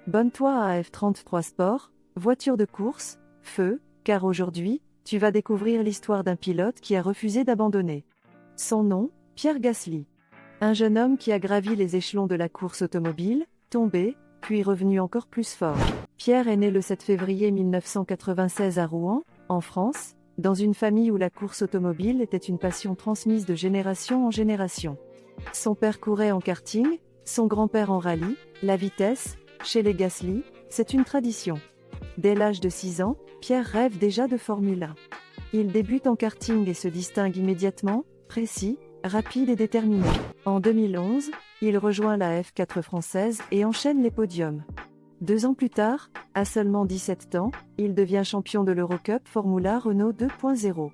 Bonne-toi à F33 Sport, voiture de course, feu, car aujourd'hui, tu vas découvrir l'histoire d'un pilote qui a refusé d'abandonner. Son nom, Pierre Gasly. Un jeune homme qui a gravi les échelons de la course automobile, tombé, puis revenu encore plus fort. Pierre est né le 7 février 1996 à Rouen, en France, dans une famille où la course automobile était une passion transmise de génération en génération. Son père courait en karting, son grand-père en rallye, la vitesse, chez les Gasly, c'est une tradition. Dès l'âge de 6 ans, Pierre rêve déjà de Formule 1. Il débute en karting et se distingue immédiatement, précis, rapide et déterminé. En 2011, il rejoint la F4 française et enchaîne les podiums. 2 ans plus tard, à seulement 17 ans, il devient champion de l'Eurocup Formula Renault 2.0.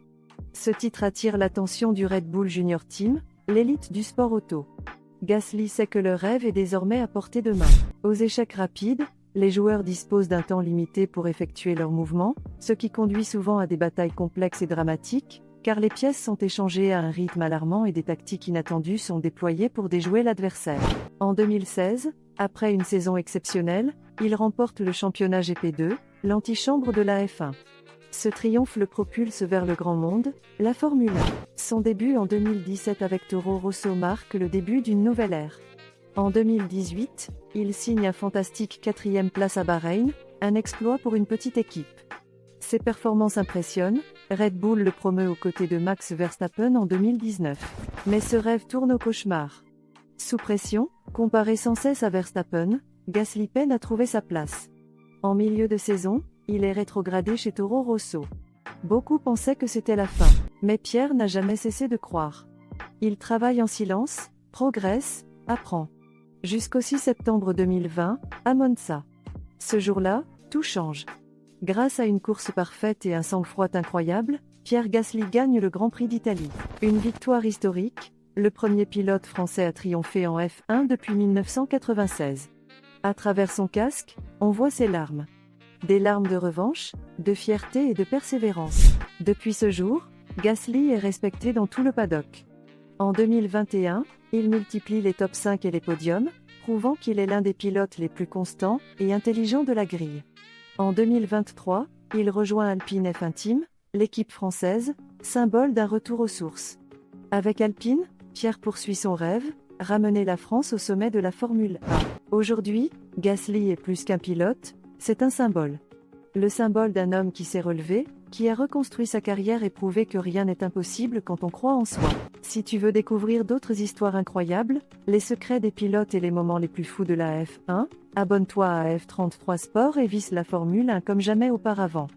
Ce titre attire l'attention du Red Bull Junior Team, l'élite du sport auto. Gasly sait que le rêve est désormais à portée de main. Aux échecs rapides, les joueurs disposent d'un temps limité pour effectuer leurs mouvements, ce qui conduit souvent à des batailles complexes et dramatiques, car les pièces sont échangées à un rythme alarmant et des tactiques inattendues sont déployées pour déjouer l'adversaire. En 2016, après une saison exceptionnelle, il remporte le championnat GP2, l'antichambre de la F1. Ce triomphe le propulse vers le grand monde, la Formule 1. Son début en 2017 avec Toro Rosso marque le début d'une nouvelle ère. En 2018, il signe un fantastique 4e place à Bahreïn, un exploit pour une petite équipe. Ses performances impressionnent, Red Bull le promeut aux côtés de Max Verstappen en 2019. Mais ce rêve tourne au cauchemar. Sous pression, comparé sans cesse à Verstappen, Gasly peine à trouver sa place. En milieu de saison, il est rétrogradé chez Toro Rosso. Beaucoup pensaient que c'était la fin, mais Pierre n'a jamais cessé de croire. Il travaille en silence, progresse, apprend. Jusqu'au 6 septembre 2020, à Monza. Ce jour-là, tout change. Grâce à une course parfaite et un sang-froid incroyable, Pierre Gasly gagne le Grand Prix d'Italie. Une victoire historique, le premier pilote français à triompher en F1 depuis 1996. À travers son casque, on voit ses larmes. Des larmes de revanche, de fierté et de persévérance. Depuis ce jour, Gasly est respecté dans tout le paddock. En 2021, il multiplie les top 5 et les podiums, prouvant qu'il est l'un des pilotes les plus constants et intelligents de la grille. En 2023, il rejoint Alpine F1 Team, l'équipe française, symbole d'un retour aux sources. Avec Alpine, Pierre poursuit son rêve, ramener la France au sommet de la Formule 1. Aujourd'hui, Gasly est plus qu'un pilote, c'est un symbole. Le symbole d'un homme qui s'est relevé, qui a reconstruit sa carrière et prouvé que rien n'est impossible quand on croit en soi. Si tu veux découvrir d'autres histoires incroyables, les secrets des pilotes et les moments les plus fous de la F1, abonne-toi à F33 Sport et visse la Formule 1 comme jamais auparavant.